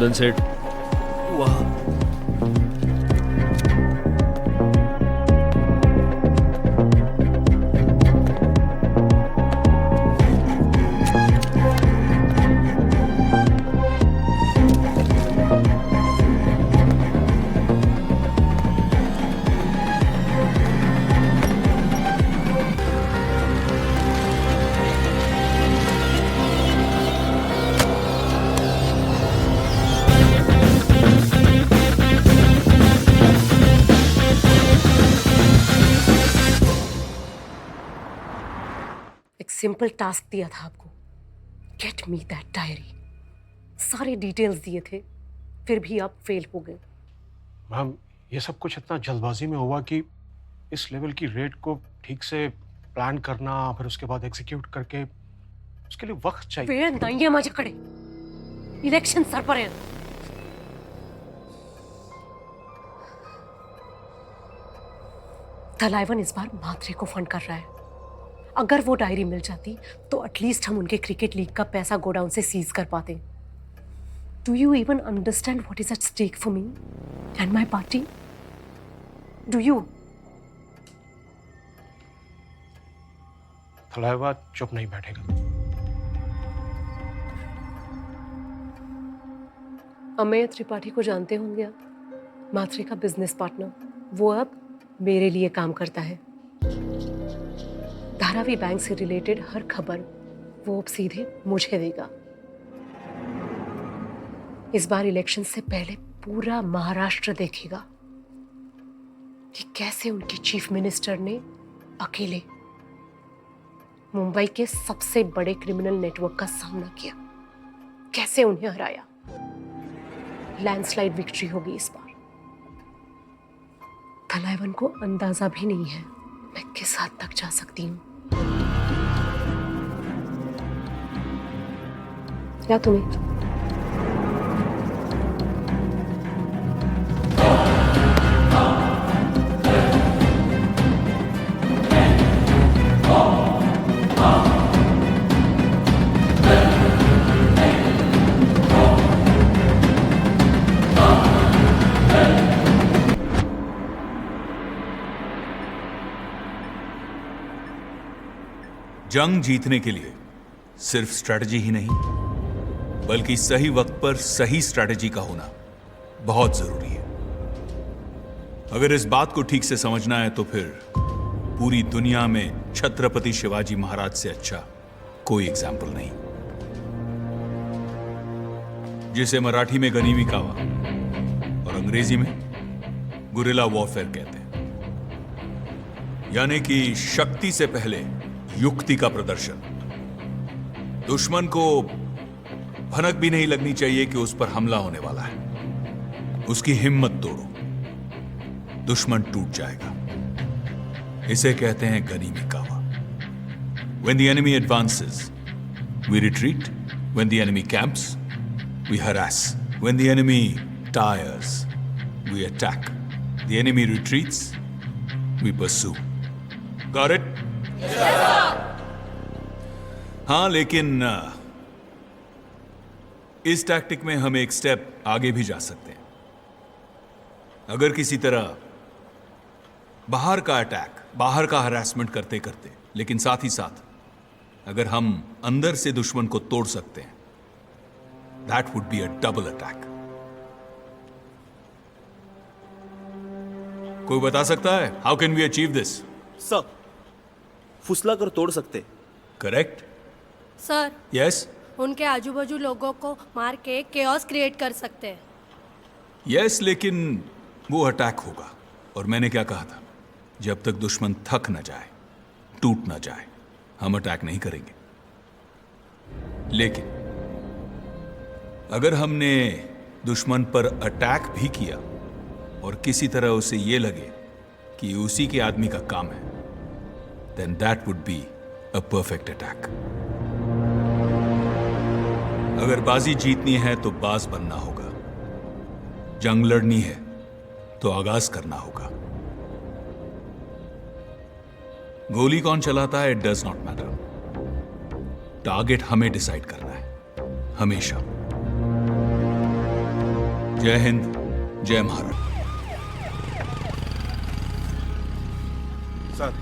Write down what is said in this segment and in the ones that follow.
कुंदन सेठ वाह। Simple task दिया था आपको, गेट मी दैट डायरी। सारे डिटेल्स दिए थे, फिर भी आप फेल हो गए। मैम, ये सब कुछ इतना जल्दबाजी में हुआ कि इस लेवल की रेड को ठीक से प्लान करना, फिर उसके बाद एग्जीक्यूट करके, उसके लिए वक्त चाहिए। वेळ नाहीये माझ्याकडे, इलेक्शन सरपर्यंत। थलाइवन इस बार मात्रे को फंड कर रहा है। अगर वो डायरी मिल जाती तो एटलीस्ट हम उनके क्रिकेट लीग का पैसा गोडाउन से सीज कर पाते। Do you even understand what is at stake for me and my party? Do you? Thalaiva चुप नहीं बैठेगा। अमेय त्रिपाठी को जानते होंगे आप, मात्रे का बिजनेस पार्टनर। वो अब मेरे लिए काम करता है। धारावी बैंक से रिलेटेड हर खबर वो अब सीधे मुझे देगा। इस बार इलेक्शन से पहले पूरा महाराष्ट्र देखेगा कि कैसे उनके चीफ मिनिस्टर ने अकेले मुंबई के सबसे बड़े क्रिमिनल नेटवर्क का सामना किया, कैसे उन्हें हराया। लैंडस्लाइड विक्ट्री होगी इस बार। थलाइवन को अंदाजा भी नहीं है मैं किस हद तक जा सकती हूँ। या तुम्हें? जंग जीतने के लिए सिर्फ स्ट्रैटेजी ही नहीं, बल्कि सही वक्त पर सही स्ट्रैटेजी का होना बहुत जरूरी है। अगर इस बात को ठीक से समझना है तो फिर पूरी दुनिया में छत्रपति शिवाजी महाराज से अच्छा कोई एग्जाम्पल नहीं, जिसे मराठी में गनीमी कावा और अंग्रेजी में गुरिल्ला वॉरफेयर कहते हैं, यानी कि शक्ति से पहले युक्ति का प्रदर्शन। दुश्मन को भनक भी नहीं लगनी चाहिए कि उस पर हमला होने वाला है। उसकी हिम्मत तोड़ो, दुश्मन टूट जाएगा। इसे कहते हैं गनीमी कावा। When the enemy advances, we retreat. When the enemy camps, we harass. When the enemy tires, we attack. The enemy retreats, we pursue. Got it? हाँ, लेकिन इस टैक्टिक में हम एक स्टेप आगे भी जा सकते हैं। अगर किसी तरह बाहर का अटैक, बाहर का हरासमेंट करते करते, लेकिन साथ ही साथ अगर हम अंदर से दुश्मन को तोड़ सकते हैं, that would be a double attack. कोई बता सकता है how can we achieve this? Sir, फुसला कर तोड़ सकते। करेक्ट। Sir, yes. उनके आजू बाजू लोगों को मार के केओस क्रिएट कर सकते हैं। यस, लेकिन वो अटैक होगा। और मैंने क्या कहा था, जब तक दुश्मन थक न जाए, टूट न जाए, हम अटैक नहीं करेंगे। लेकिन अगर हमने दुश्मन पर अटैक भी किया और किसी तरह उसे ये लगे कि उसी के आदमी का काम है, then that would be a perfect attack. अगर बाजी जीतनी है तो बाज बनना होगा, जंग लड़नी है तो आगाज करना होगा। गोली कौन चलाता है, it does not matter. Target हमें डिसाइड करना है, हमेशा। जय हिंद, जय महाराष्ट्र। सर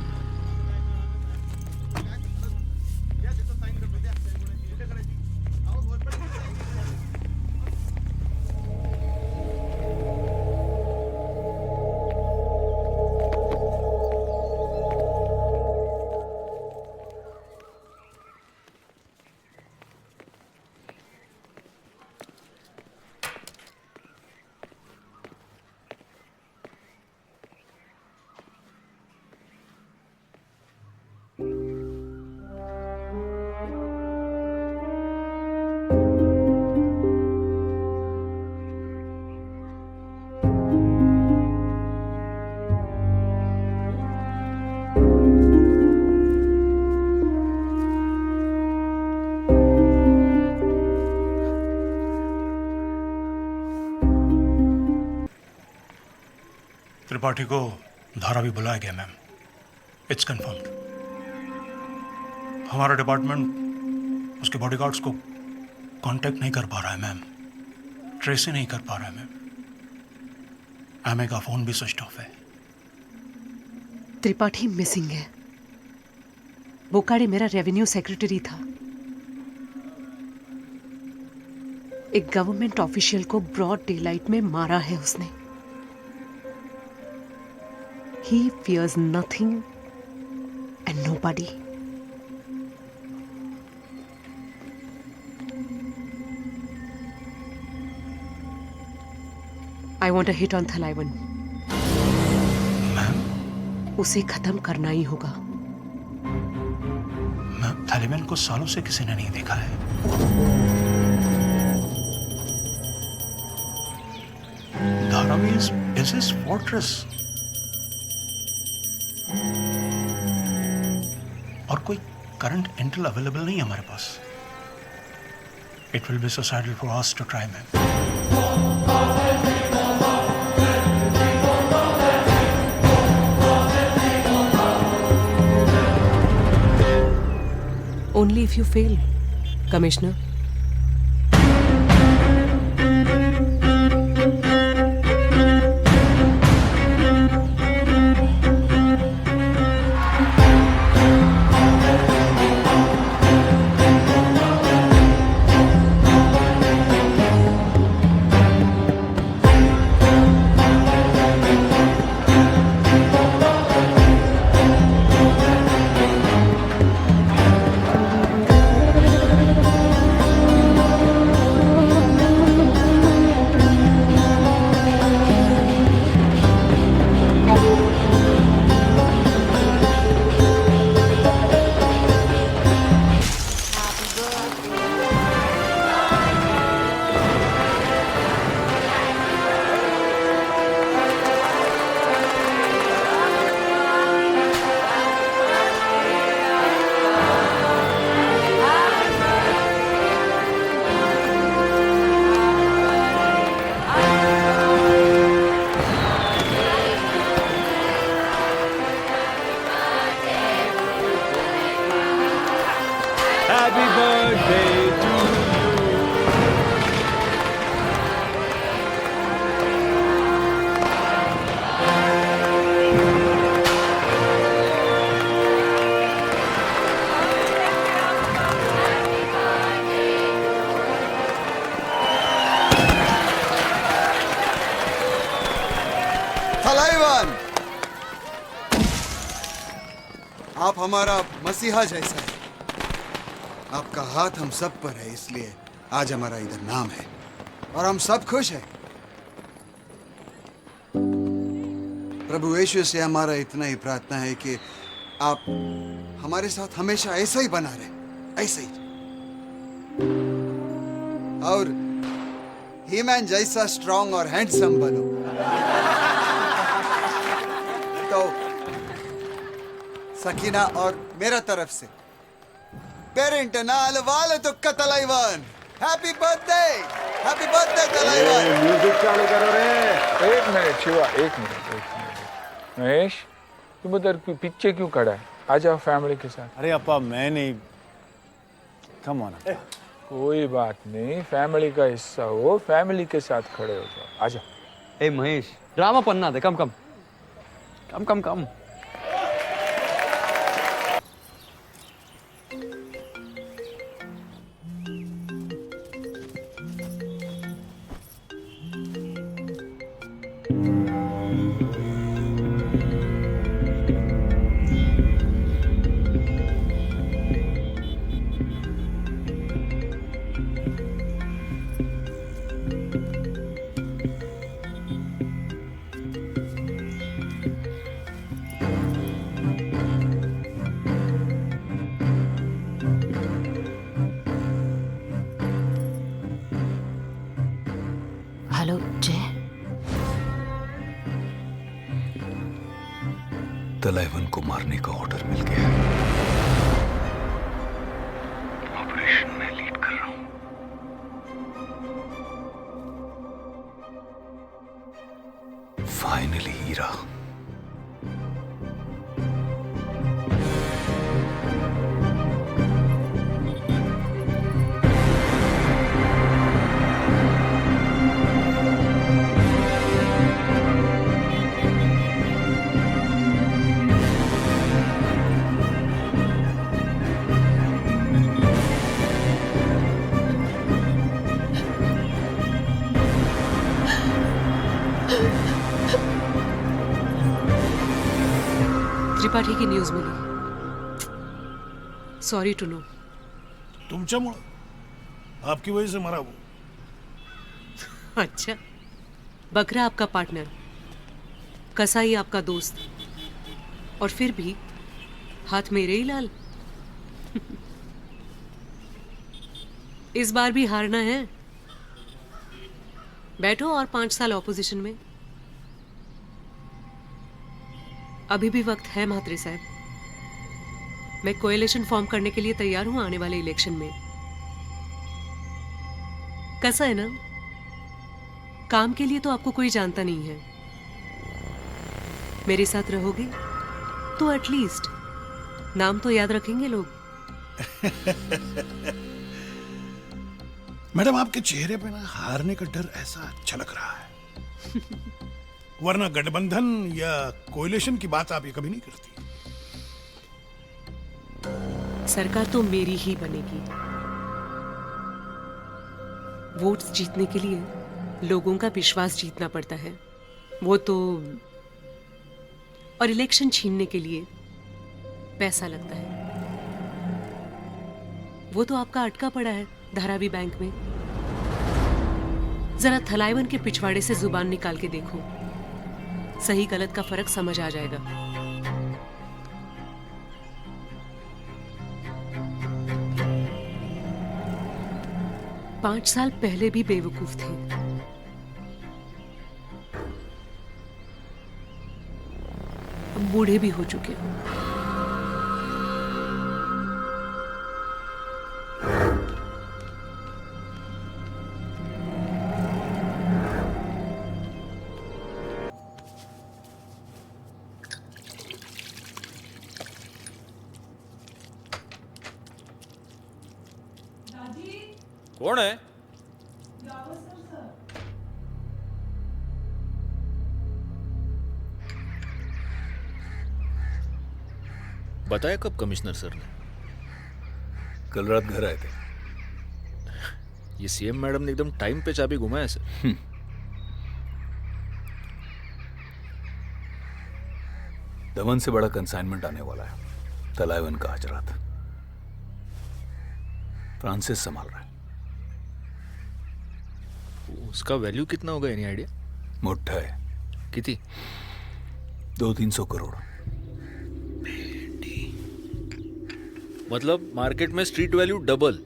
त्रिपाठी को धारावी बुलाया गया मैम। It's confirmed. हमारा डिपार्टमेंट उसके बॉडीगार्ड्स को कांटेक्ट नहीं कर पा रहा है मैम, ट्रेस ही नहीं कर पा रहा है मैम। एमए का फोन भी स्विच ऑफ है। त्रिपाठी मिसिंग है। बोकाड़े मेरा रेवेन्यू सेक्रेटरी था। एक गवर्नमेंट ऑफिशियल को ब्रॉड डे लाइट में मारा है उसने। He fears nothing and nobody. I want a hit on Thalaivan. Ma'am, उसे खत्म करना ही होगा। मैम, थालिबान को सालों से किसी ने नहीं देखा है। Dharavi is his fortress. और कोई करंट इंटेल अवेलेबल नहीं है हमारे पास। It will be suicidal for us to try ma'am. Only if you fail, Commissioner. Happy birthday to Thalaivan, आप हमारा मसीहा जैसा है। आपका हाथ हम सब पर है, इसलिए आज हमारा इधर नाम है और हम सब खुश हैं। प्रभु यीशु से हमारा इतना ही प्रार्थना है कि आप हमारे साथ हमेशा ऐसा ही बना रहे, ऐसे ही। और हीमैन जैसा स्ट्रांग और हैंडसम बनो। तो सकीना और मेरा तरफ से पेरेंट नाल वाले तो कतलाइवान, हैप्पी बर्थडे तलाइवान। म्यूजिक चालू करो रे। एक मिनट शिवा, एक मिनट। महेश, तुम उधर पीछे क्यों खड़ा है? आ जाओ फैमिली के साथ। अरे अपा मैं नहीं, कम ऑन। कोई बात नहीं, फैमिली का हिस्सा हो, फैमिली के साथ खड़े हो जाओ। आजा। Hey Mahesh, drama panna de. Come. Come. Hello जय। तलाइवन को मारने का ऑर्डर मिल गया। ऑपरेशन में लीड कर रहा हूं। फाइनली हीरा। त्रिपाठी की न्यूज मिली। Sorry to know. तुमच्यामुळं आपकी वजह से मरा वो। अच्छा, बकरा आपका पार्टनर, कसाई आपका दोस्त, और फिर भी हाथ मेरे ही लाल। इस बार भी हारना है। बैठो और 5 साल ऑपोजिशन में। अभी भी वक्त है म्हात्रे साहब। मैं कोएलिशन फॉर्म करने के लिए तैयार हूं आने वाले इलेक्शन में। कैसा है ना, काम के लिए तो आपको कोई जानता नहीं है। मेरे साथ रहोगे तो एटलीस्ट नाम तो याद रखेंगे लोग। मैडम, आपके चेहरे पे ना हारने का डर ऐसा झलक रहा है। वरना गठबंधन या कोएलिशन की बात आप ये कभी नहीं करती। सरकार तो मेरी ही बनेगी। वोट्स जीतने के लिए लोगों का विश्वास जीतना पड़ता है, वो तो, और इलेक्शन छीनने के लिए पैसा लगता है। वो तो आपका अटका पड़ा है धारावी बैंक में। जरा थलाइवन के पिछवाड़े से जुबान निकाल के देखो, सही गलत का फर्क समझ आ जाएगा। पांच साल पहले भी बेवकूफ थे। अब बूढ़े भी हो चुके हो। कौन है? बताया कब कमिश्नर सर ने? कल रात घर आए थे। ये सीएम मैडम ने एकदम टाइम पे चाबी घुमाया सर। दमन से बड़ा कंसाइनमेंट आने वाला है। तलाइवन का हजरात फ्रांसिस संभाल रहा है। उसका वैल्यू कितना होगा, एनी आइडिया? मोटा है। कितनी? 200-300 करोड़। मतलब मार्केट में स्ट्रीट वैल्यू डबल।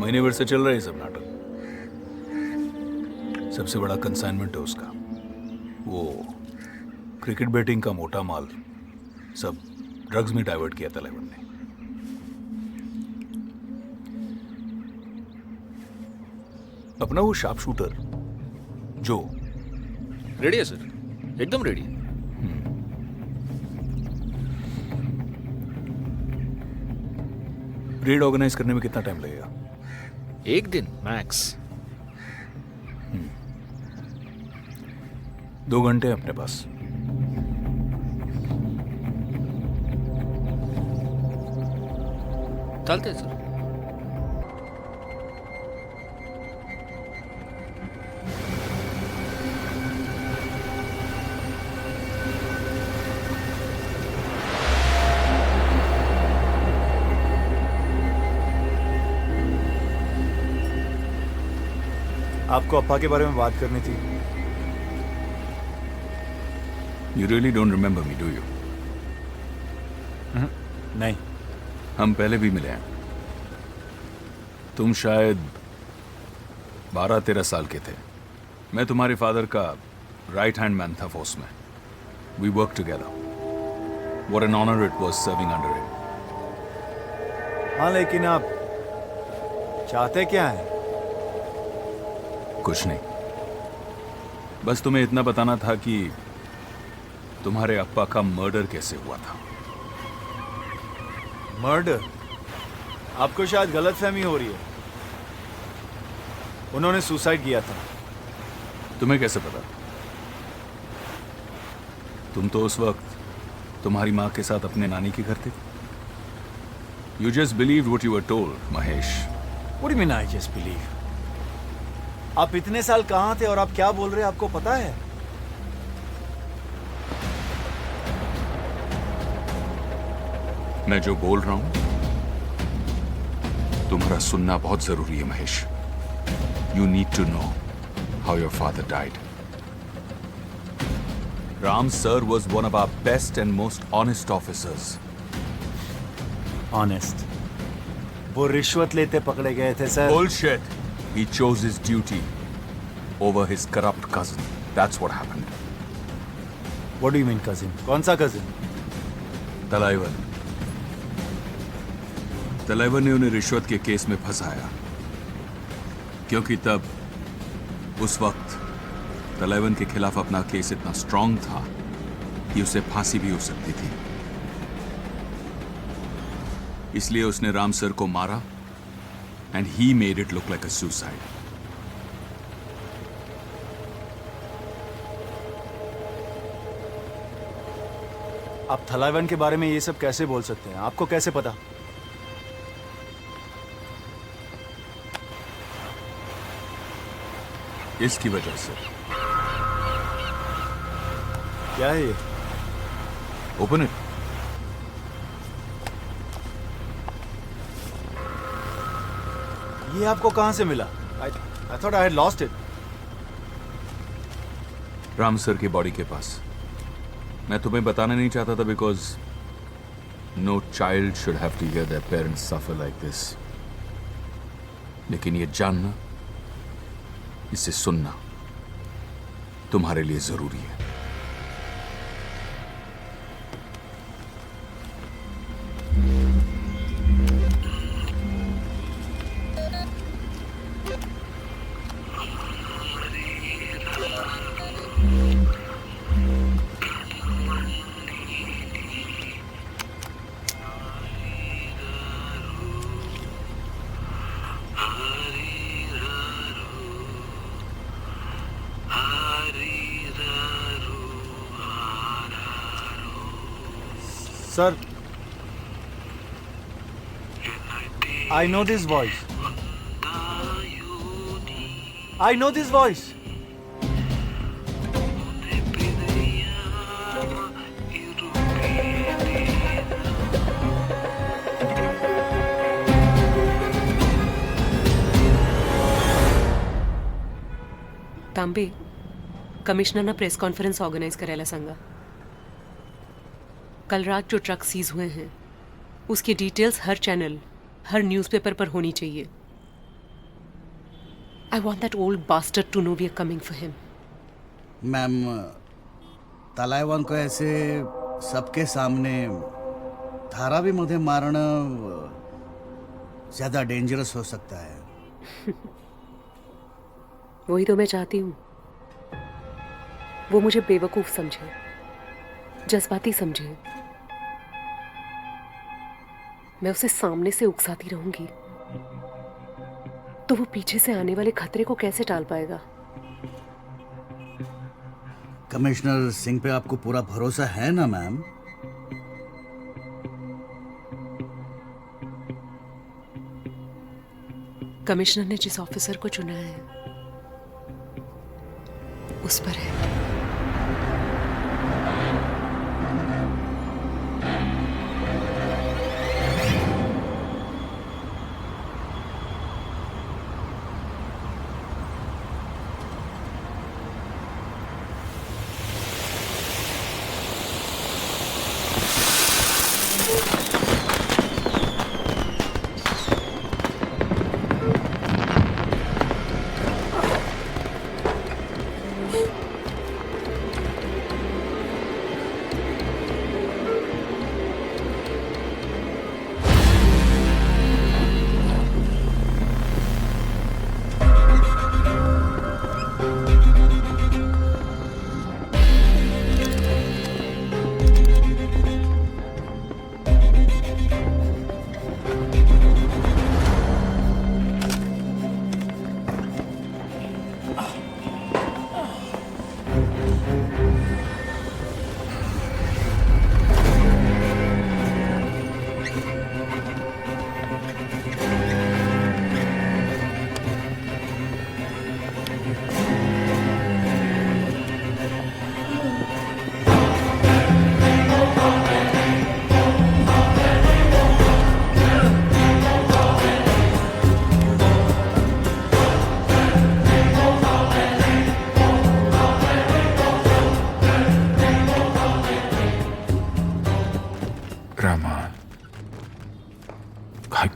महीने भर से चल रहा है सब नाटक। सबसे बड़ा कंसाइनमेंट है उसका। वो क्रिकेट बैटिंग का मोटा माल सब ड्रग्स में डाइवर्ट किया तलाइवन ने। अपना वो शार्प शूटर जो रेडी है सर, एकदम रेडी। रेड ऑर्गेनाइज करने में कितना टाइम लगेगा? 1 दिन मैक्स। 2 घंटे हैं अपने पास। चलते हैं सर। आपको अप्पा के बारे में बात करनी थी। You really don't remember me, do you? नहीं। हम पहले भी मिले हैं। तुम शायद 12-13 साल के थे। मैं तुम्हारे फादर का राइट हैंड मैन था फोर्स में। We worked together. What an honor it was serving under him. हाँ, लेकिन आप चाहते क्या हैं? कुछ नहीं, बस तुम्हें इतना बताना था कि तुम्हारे अप्पा का मर्डर कैसे हुआ था। मर्डर? आपको शायद गलतफहमी हो रही है। उन्होंने सुसाइड किया था। तुम्हें कैसे पता? तुम तो उस वक्त तुम्हारी माँ के साथ अपने नानी के घर थे। You just believed what you were told, Mahesh. What do you mean I just believe? आप इतने साल कहाँ थे और आप क्या बोल रहे हैं, आपको पता है? मैं जो बोल रहा हूं तुम्हारा सुनना बहुत जरूरी है Mahesh. You need to know how your father died. Ram sir was one of our best and most honest officers. Honest? वो रिश्वत लेते पकड़े गए थे sir. Bullshit. He chose his duty over his corrupt cousin. That's what happened. What do you mean cousin? कौन सा cousin? तलाइवर। तलाइवर ने उन्हें रिश्वत के केस में फंसाया, क्योंकि तब उस वक्त तलाइवर के खिलाफ अपना केस इतना स्ट्रांग था कि उसे फांसी भी हो सकती थी। इसलिए उसने राम सर को मारा and he made it look like a suicide. आप थलाइवन के बारे में ये सब कैसे बोल सकते हैं? आपको कैसे पता? इसकी वजह से। क्या है ये? Open it. ये आपको कहां से मिला? I thought I had lost it. Ram sir की बॉडी के पास। मैं तुम्हें बताना नहीं चाहता था because no child should have to hear their parents suffer like this. लेकिन ये जानना, इसे सुनना तुम्हारे लिए जरूरी है। Sir, I know this voice. I know this voice. तांबे, कमिश्नरना प्रेस कॉन्फ्रेंस ऑर्गेनाइज करायला सांगा। कल रात जो ट्रक सीज हुए हैं उसकी डिटेल्स हर चैनल, हर न्यूज़पेपर पर होनी चाहिए। I want that old bastard to know we are coming for him. Ma'am, Thalaivan को ऐसे सबके सामने धारावीमध्ये मारणं ज्यादा डेंजरस हो सकता है। वही तो मैं चाहती हूँ। वो मुझे बेवकूफ समझे, जज्बाती समझे, मैं उसे सामने से उकसाती रहूंगी तो वो पीछे से आने वाले खतरे को कैसे टाल पाएगा? कमिश्नर सिंह पे आपको पूरा भरोसा है ना मैम? कमिश्नर ने जिस ऑफिसर को चुना है उस पर है।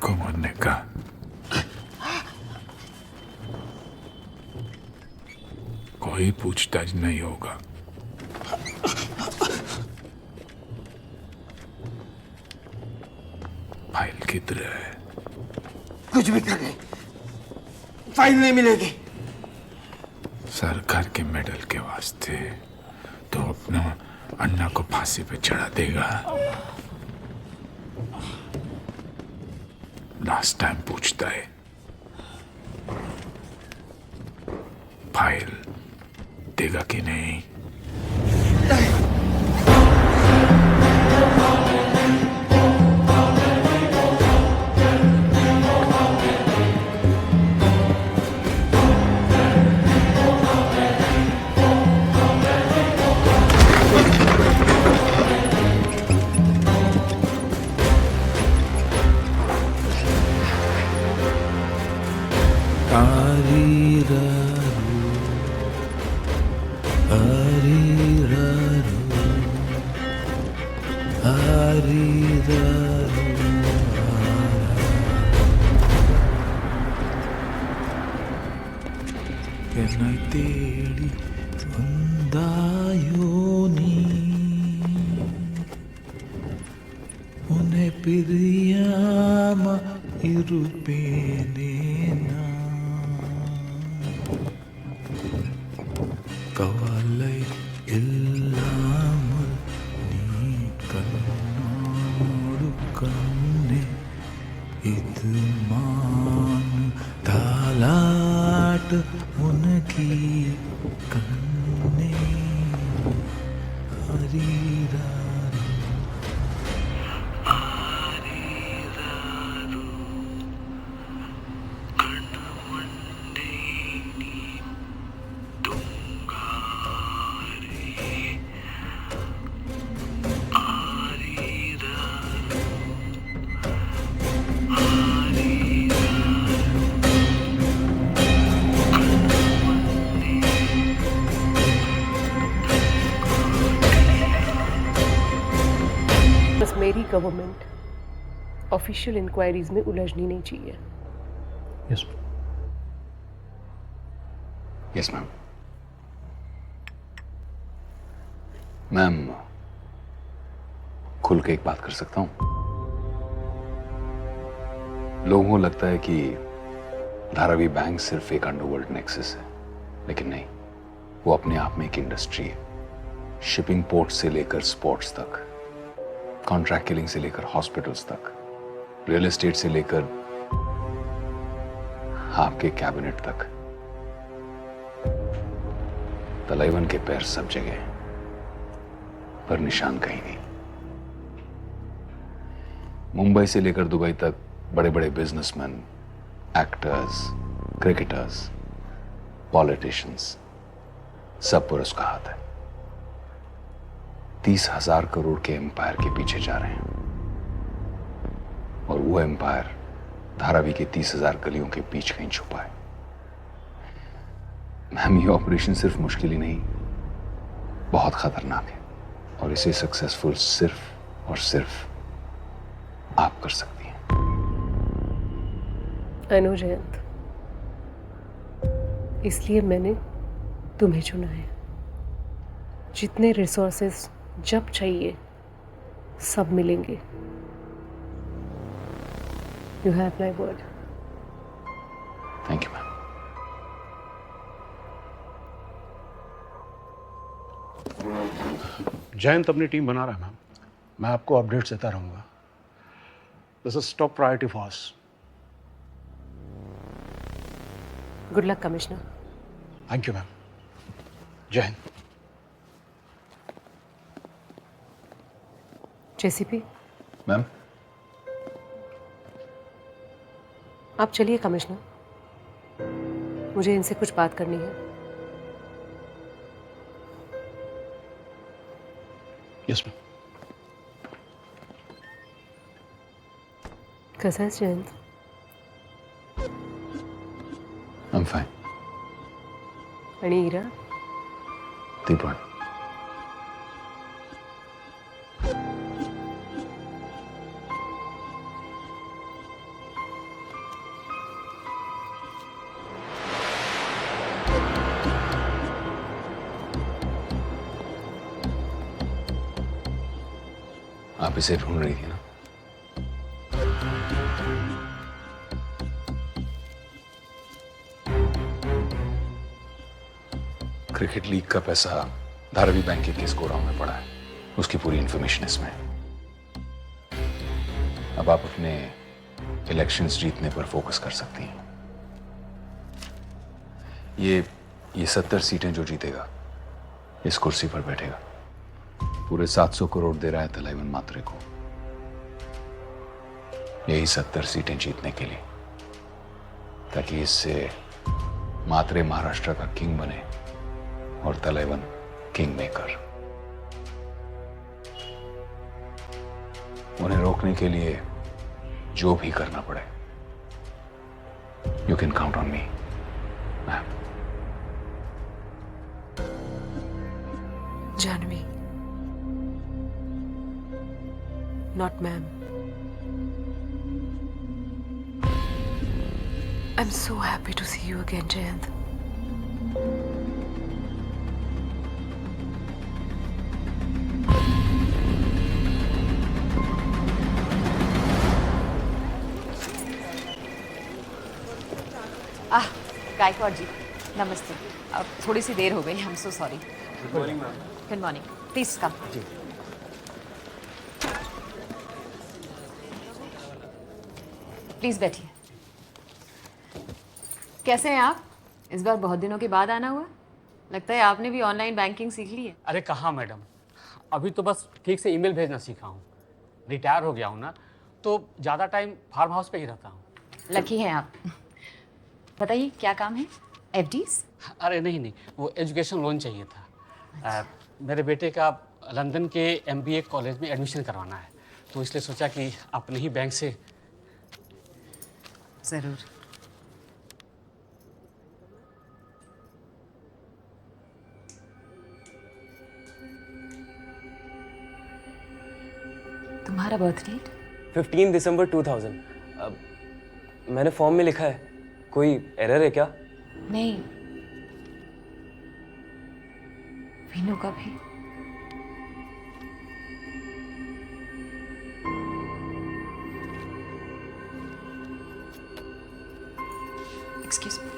को मरने का कोई पूछताछ नहीं होगा। फाइल किधर है? कुछ भी कर ले, फाइल नहीं मिलेगी। सरकार के मेडल के वास्ते तो अपना अन्ना को फांसी पे चढ़ा देगा। लास्ट टाइम पूछता है, फाइल देगा कि नहीं? തേടി വന്നായോനീ ഉന്നെ പിരിയാമ ഇരുപേനേനാ കവലൈ ഇല്ലാമൽ നീ കണ്ണോടു കണ്ണേ ഇത് മാൻ താലാട്ട് ഉനकी കണ്ണേ ഹരിരാരു ആരിരാരു കണ്ണുവണ്ടേ നീ തുങ്കാരി ആരിരാരു बस मेरी गवर्नमेंट ऑफिशियल इंक्वायरीज में उलझनी नहीं चाहिए। Yes yes ma'am. मैम, खुल के एक बात कर सकता हूं? लोगों को लगता है कि धारावी बैंक सिर्फ एक अंडरवर्ल्ड नेक्सस है, लेकिन नहीं, वो अपने आप में एक इंडस्ट्री है। शिपिंग पोर्ट से लेकर स्पोर्ट्स तक, कॉन्ट्रैक्ट किलिंग से लेकर हॉस्पिटल्स तक, रियल एस्टेट से लेकर आपके कैबिनेट तक, तलाइवन के पैर सब जगह, पर निशान कहीं नहीं। मुंबई से लेकर दुबई तक बड़े बड़े बिजनेसमैन, एक्टर्स, क्रिकेटर्स, पॉलिटिशियंस, सब पर उसका हाथ है। 30,000 करोड़ के एम्पायर के पीछे जा रहे हैं, और वो एम्पायर धारावी के 30,000 गलियों के बीच कहीं छुपा है। मैम, ये ऑपरेशन सिर्फ मुश्किल ही नहीं, बहुत खतरनाक है, और इसे सक्सेसफुल सिर्फ और सिर्फ आप कर सकती हैं। अनु जयंत, इसलिए मैंने तुम्हें चुना है। जितने रिसोर्सेस जब चाहिए सब मिलेंगे। You have my word. Thank you ma'am. Jayant अपनी टीम बना रहा है मैम, मैं आपको अपडेट्स देता रहूंगा। This is top priority for us. Good luck commissioner. Thank you ma'am. जय हिंद। जेसीपी, मैम, आप चलिए कमिश्नर, मुझे इनसे कुछ बात करनी है। Yes ma'am. कैसा है जयंत? I am fine. आणि इरा? ती पण। आप इसे ढूंढ रही थी ना? क्रिकेट लीग का पैसा धारावी बैंक के केस गोडाउन में पड़ा है, उसकी पूरी इंफॉर्मेशन इसमें। अब आप अपने इलेक्शंस जीतने पर फोकस कर सकती हैं। ये 70 सीटें जो जीतेगा इस कुर्सी पर बैठेगा। पूरे 700 करोड़ दे रहा है तलाइवन मात्रे को, यही 70 सीटें जीतने के लिए, ताकि इससे मात्रे महाराष्ट्र का किंग बने और तलाइवन किंग मेकर। उन्हें रोकने के लिए जो भी करना पड़े, you can count on me ma'am. Janvi, not ma'am. I'm so happy to see you again, Jayant. Gaikwad ji नमस्ते। अब थोड़ी सी देर हो गई, I am so sorry. Good morning ma'am. Good morning, please come. जी। प्लीज बैठिए। कैसे हैं आप? इस बार बहुत दिनों के बाद आना हुआ, लगता है आपने भी ऑनलाइन बैंकिंग सीख ली है। अरे कहाँ मैडम, अभी तो बस ठीक से ईमेल भेजना सीखा हूँ। रिटायर हो गया हूँ ना, तो ज़्यादा टाइम फार्म हाउस पे ही रहता हूँ। लकी हैं आप। बताइए क्या काम है? एफडीज? अरे नहीं, वो एजुकेशन लोन चाहिए था। मेरे बेटे का लंदन के MBA कॉलेज में एडमिशन करवाना है, तो इसलिए सोचा कि अपने ही बैंक से। ज़रूर। तुम्हारा बर्थ डेट? 15 दिसंबर 2000। मैंने फॉर्म में लिखा है, कोई एरर है क्या? नहीं, वीनू का भी। Excuse me.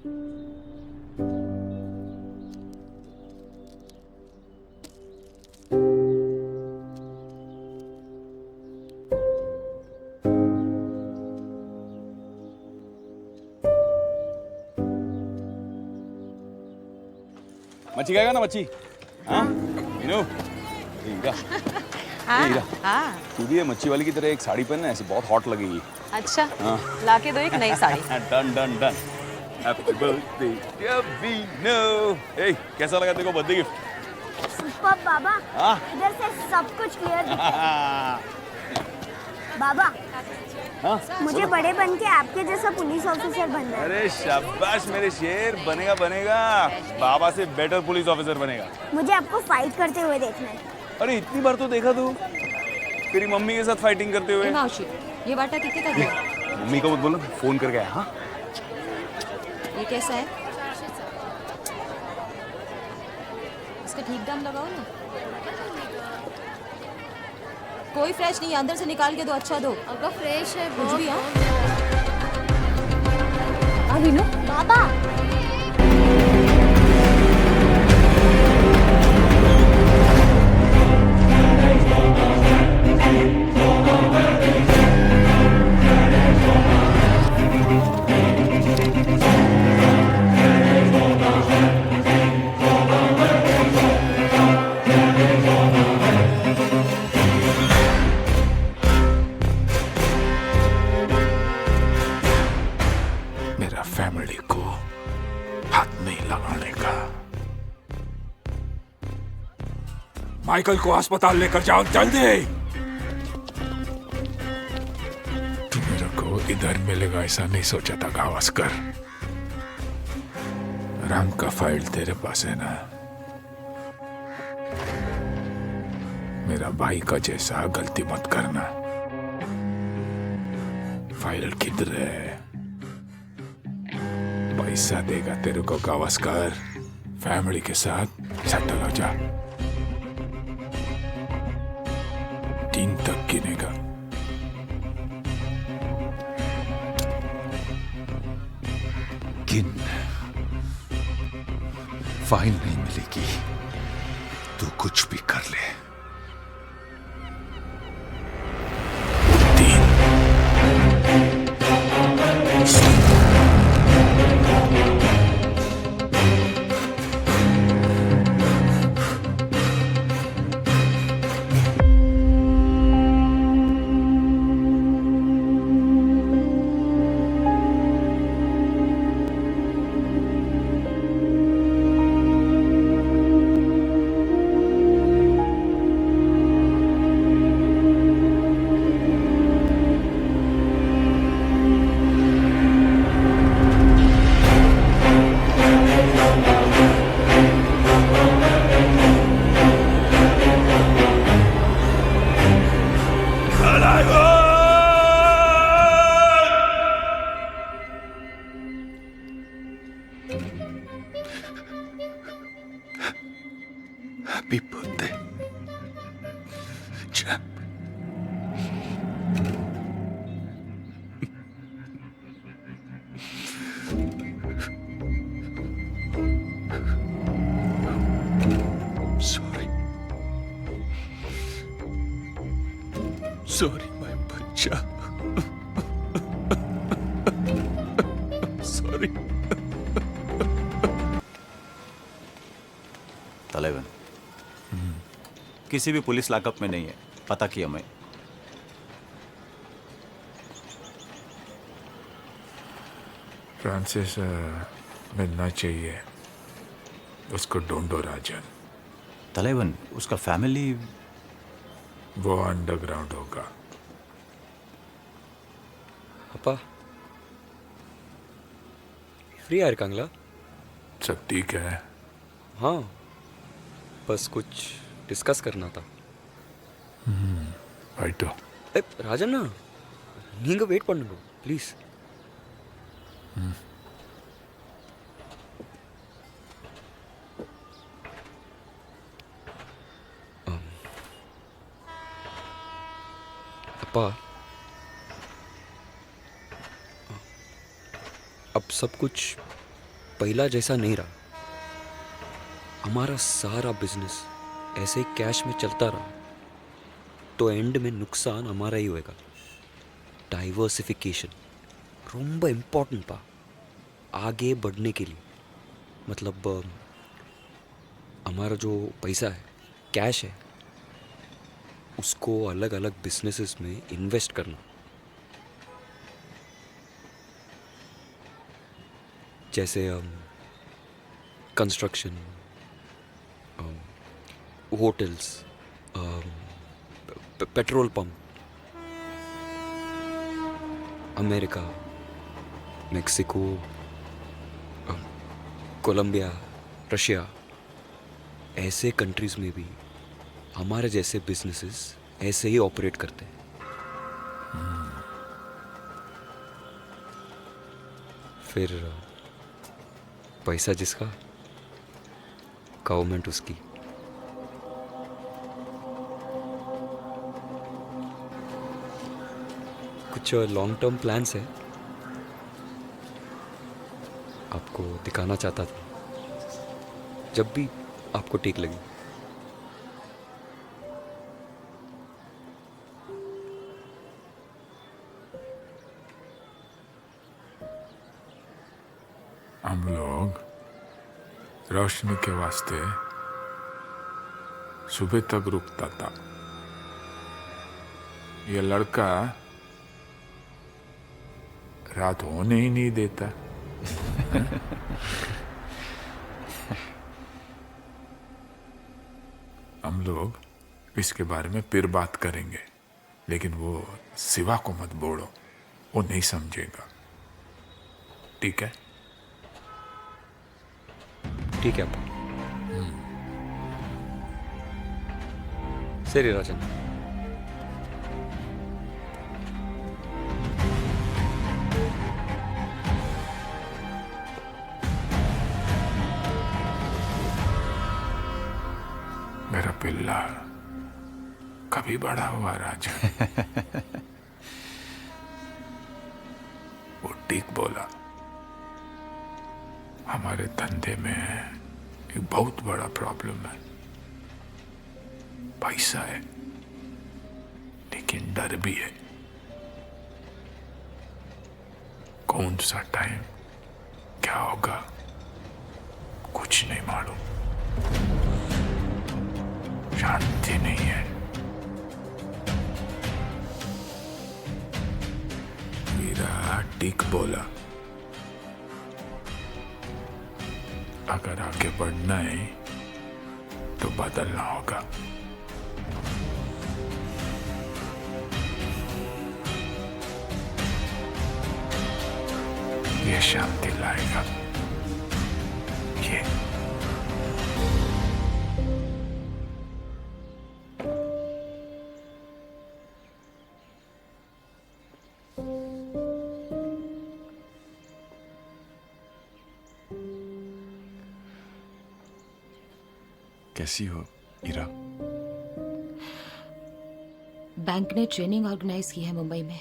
मच्छी खाएगा ना मच्छी? हाँ मीनू, हीरा, हीरा, तू भी ये मच्छी वाली की तरह एक साड़ी पहनना, ऐसे बहुत हॉट लगेगी। अच्छा, हाँ। लाके दो एक नई sari. Done done done. Happy birthday Meenu. ए, कैसा लगा तेरे को बर्थडे गिफ्ट? सुपर बाबा। हाँ? इधर से सब कुछ क्लियर दिखता है। बाबा, हाँ? मुझे बड़े बन के आपके जैसा पुलिस ऑफिसर बनना है। अरे शाबाश मेरे शेर, बनेगा बनेगा, बाबा से बेटर पुलिस ऑफिसर बनेगा। मुझे आपको फाइट करते हुए देखना है। अरे इतनी बार तो देखा तू तेरी मम्मी के साथ फाइटिंग करते हुए। मावशी, ये बाटा कितने का दिया? मम्मी को मत बोलो, फोन करके आया। हाँ, ये कैसा है? इसका ठीक दाम लगाओ ना। कोई फ्रेश नहीं है, अंदर से निकाल के दो, अच्छा दो। अगर फ्रेश है कुछ भी। बाबा, मेरा फैमिली को हाथ नहीं लगाने का। माइकल को अस्पताल लेकर जाओ जल्दी। तू मेरे को इधर मिलेगा ऐसा नहीं सोचा था गावस्कर। राम का फाइल तेरे पास है ना? मेरा भाई का जैसा गलती मत करना। फाइल किधर है? पैसा देगा तेरे को गावस्कर। फैमिली के साथ सेटल हो जा। 3 तक गिनेगा। गिन। फाइल नहीं मिलेगी, तू कुछ भी कर ले। 3। Happy birthday, champ. Sorry. Sorry, my bacha. Sorry. तलेवन किसी भी पुलिस लॉकअप में नहीं है, पता किया मैं। फ्रांसिस मिलना चाहिए, उसको ढूंढो राजन। तलेवन उसका फैमिली वो अंडरग्राउंड होगा। அப்பா फ्रीயா இருக்காங்களா? सब ठीक है? हाँ, बस कुछ डिस्कस करना था। बैठो। ராஜண்ணா நீங்க வெயிட் பண்ணுங்க ப்ளீஸ்। அப்பா अब सब कुछ पहला जैसा नहीं रहा। हमारा सारा बिजनेस ऐसे ही कैश में चलता रहा तो एंड में नुकसान हमारा ही होएगा। डाइवर्सिफिकेशन ரொம்ப इम्पोर्टेंट पा आगे बढ़ने के लिए। मतलब हमारा जो पैसा है, कैश है, उसको अलग अलग बिजनेसेस में इन्वेस्ट करना। जैसे construction, hotels, petrol pump, America, Mexico, Colombia, Russia, ऐसे कंट्रीज में भी हमारे जैसे बिजनेसेस ऐसे ही ऑपरेट करते हैं। फिर पैसा जिसका, गवर्नमेंट उसकी। कुछ लॉन्ग टर्म प्लान्स है, आपको दिखाना चाहता था, जब भी आपको ठीक लगे। हम लोग रोशनी के वास्ते सुबह तक रुकता था। ये लड़का रात होने ही नहीं देता। हम लोग इसके बारे में फिर बात करेंगे, लेकिन वो शिवा को मत बोलो, वो नहीं समझेगा। ठीक है? ठीक है अप्पा। सरी राजन। मेरा पिल्ला कभी बड़ा हुआ राजा। वो ठीक बोला। हमारे धंधे में एक बहुत बड़ा प्रॉब्लम है। पैसा है, लेकिन डर भी है। कौन सा टाइम क्या होगा कुछ नहीं मालूम। शांति नहीं है। मेरा ठीक बोला। अगर आगे बढ़ना है तो बदलना होगा। ये शांति लाएगा। ये कैसी हो ईरा? बैंक ने ट्रेनिंग ऑर्गेनाइज की है मुंबई में।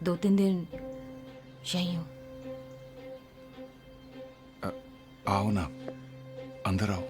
2-3 दिन यहीं हूँ। आओ ना, अंदर आओ।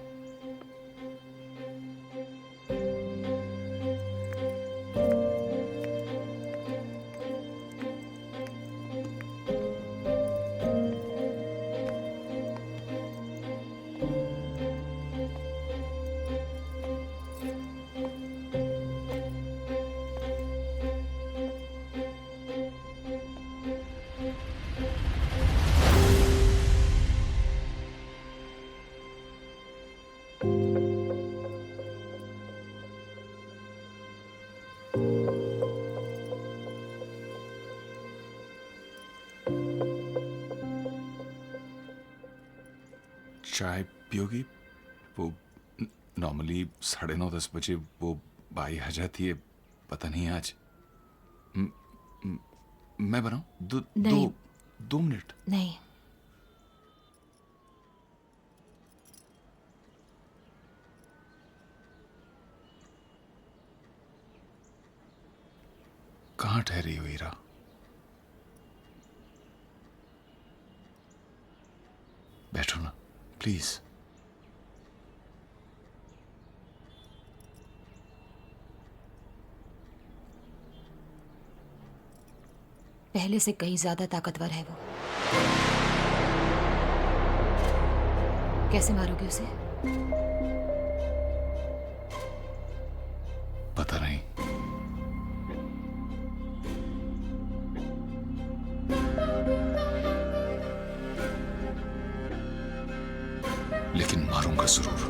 चाय पियोगी? वो नॉर्मली 9:30-10 बजे वो बाई आ जाती है, पता नहीं आज। मैं बनाऊं? दो मिनट। नहीं, कहाँ ठहरी हो ईरा? प्लीज। पहले से कहीं ज्यादा ताकतवर है वो। कैसे मारोगे उसे? पता नहीं। लेकिन मारूंगा जरूर।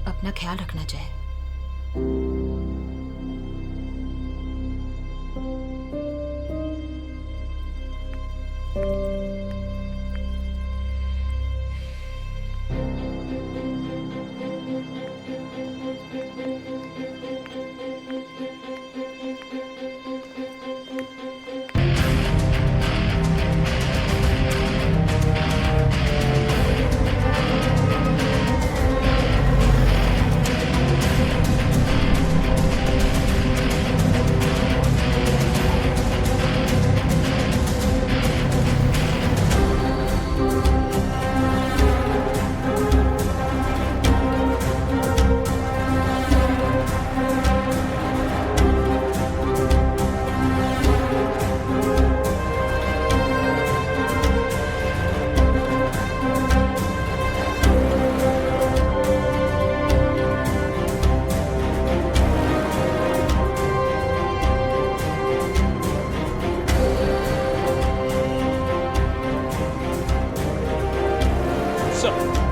अपना ख्याल रखना चाहिए।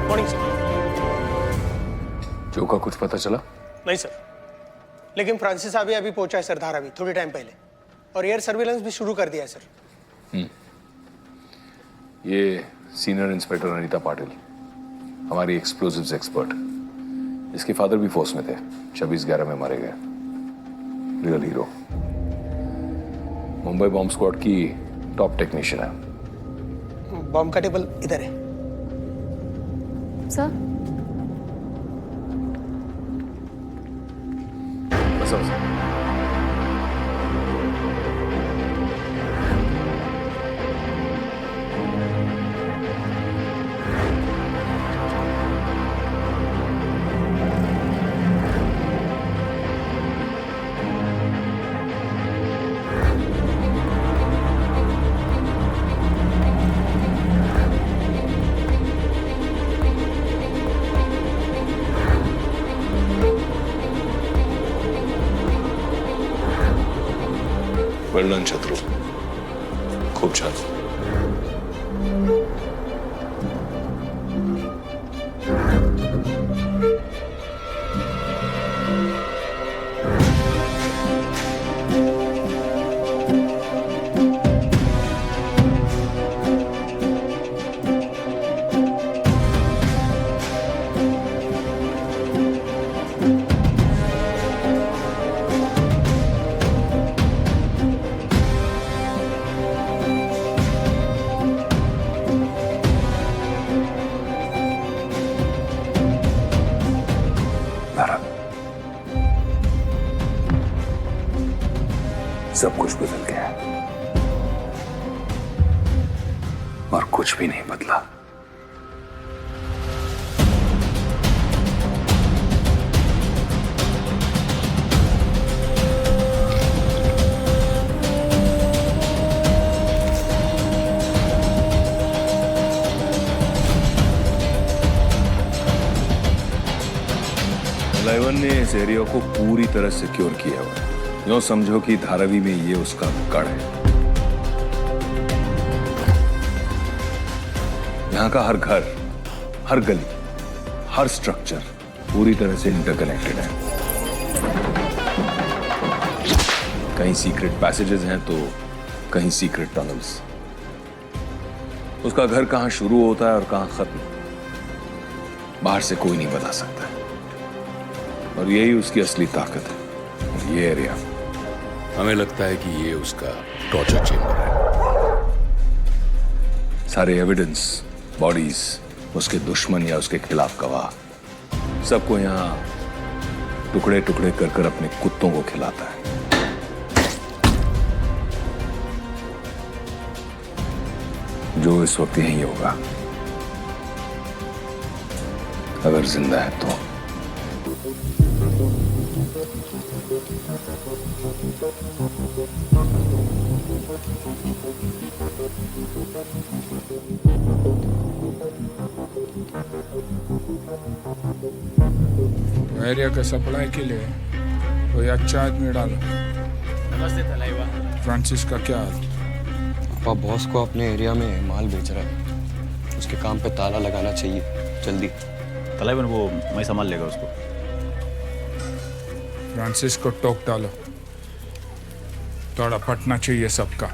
Morning sir. जो का कुछ पता चला? नहीं सर, लेकिन फ्रांसिस अभी पहुंचा है सर धारावी, थोड़ी टाइम पहले, और एयर सर्विलांस भी शुरू कर दिया है सर। ये सीनियर इंस्पेक्टर अनीता पाटिल, हमारी एक्सप्लोजिव्स एक्सपर्ट। इसके फादर भी फोर्स में थे, 26/11 में मारे गए। Real hero. Mumbai bomb squad की टॉप टेक्नीशियन है। बॉम्ब का टेबल इधर है सर। बस वेल डन शत्रु, खूब छान। सब कुछ बदल गया और कुछ भी नहीं बदला। लाइवन ने इस एरिया को पूरी तरह सिक्योर किया हुआ है। यूं समझो कि धारावी में ये उसका गढ़ है। यहाँ का हर घर, हर गली, हर स्ट्रक्चर पूरी तरह से इंटरकनेक्टेड है। कहीं सीक्रेट पैसेजेस हैं तो कहीं सीक्रेट टनल्स। उसका घर कहां शुरू होता है और कहां खत्म, बाहर से कोई नहीं बता सकता। और यही उसकी असली ताकत है, ये एरिया। हमें लगता है कि ये उसका टॉर्चर चेंबर है। सारे एविडेंस, बॉडीज, उसके दुश्मन या उसके खिलाफ गवाह, सबको यहाँ टुकड़े टुकड़े कर कर अपने कुत्तों को खिलाता है। जो इस वक्त यहीं होगा, अगर जिंदा है तो। एरिया के सप्लाई के लिए कोई अच्छा आदमी डालो। नमस्ते तलाइवा। फ्रांसिस का क्या हाल? पापा बॉस को अपने एरिया में माल बेच रहा है, उसके काम पे ताला लगाना चाहिए जल्दी। तलाइवन वो मैं संभाल लेगा उसको। फ्रांसिस को टोक डालो, थोड़ा फटना चाहिए सबका।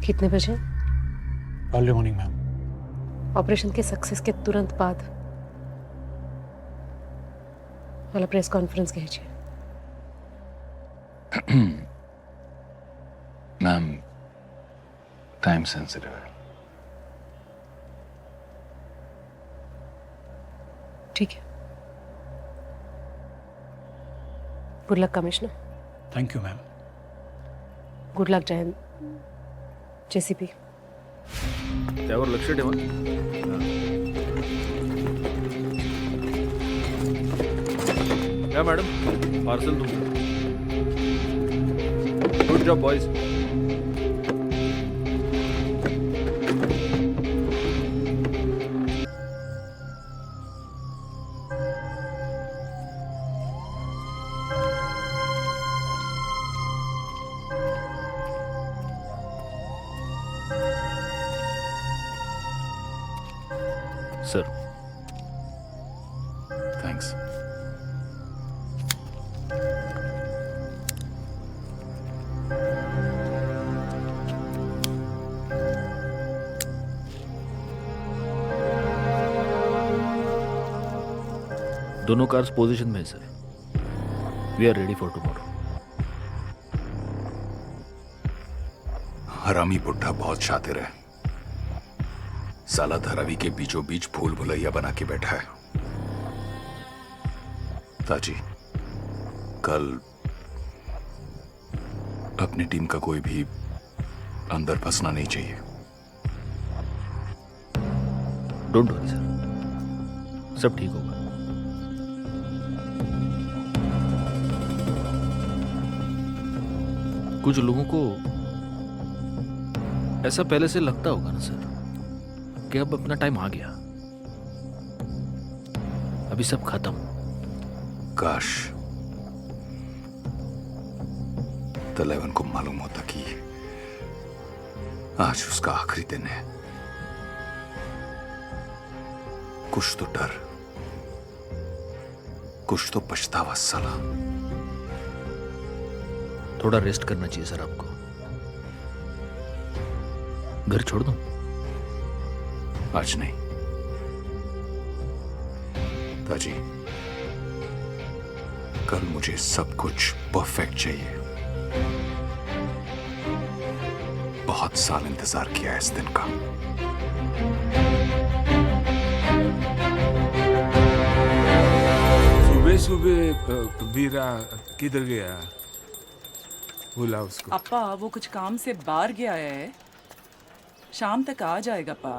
कितने बजे? Early morning ma'am. ऑपरेशन के सक्सेस के तुरंत बाद वाला प्रेस कॉन्फ्रेंस कीजिए। मैम, टाइम सेंसिटिव है। ठीक है। Good luck commissioner. Thank you ma'am. Good luck Jayant JCP. त्यावर लक्ष ठेवा। या मॅडम, पार्सल तुमचं। Good job boys. Sir, thanks. दोनों कार्स पोजीशन में है सर। We are ready for tomorrow. हरामी बुड्ढा बहुत शातिर है। साला धारावी के बीचों बीच भूल भुलैया बना के बैठा है। ताजी, कल अपनी टीम का कोई भी अंदर फंसना नहीं चाहिए। डोंट वरी सर, सब ठीक होगा। कुछ लोगों को ऐसा पहले से लगता होगा ना सर कि अब अपना टाइम आ गया, अभी सब खत्म। काश तलेवन को मालूम होता कि आज उसका आखिरी दिन है। कुछ तो डर, कुछ तो पछतावा साला। थोड़ा रेस्ट करना चाहिए सर आपको। घर छोड़ दूं? आज नहीं ताजी, कल मुझे सब कुछ परफेक्ट चाहिए। बहुत साल इंतजार किया है इस दिन का। सुबह सुबह वीरा किधर गया? बोला उसको। अप्पा वो कुछ काम से बाहर गया है, शाम तक आ जाएगा पा।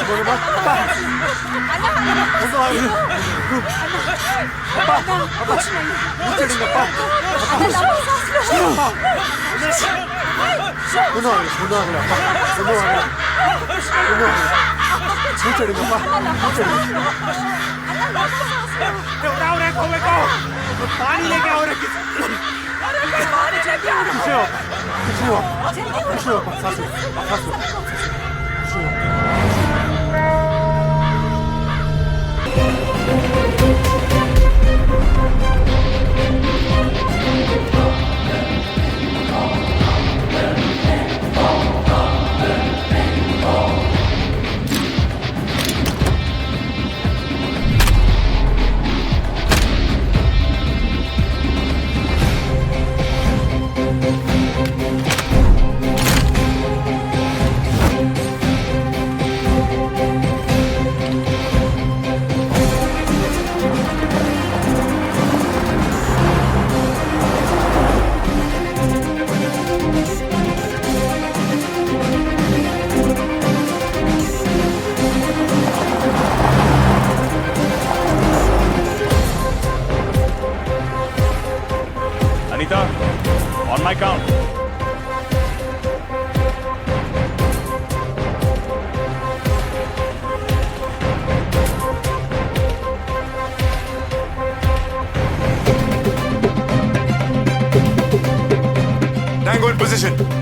बोलो मत पानी लेके आओ रे Anita, on my count. Tango in position.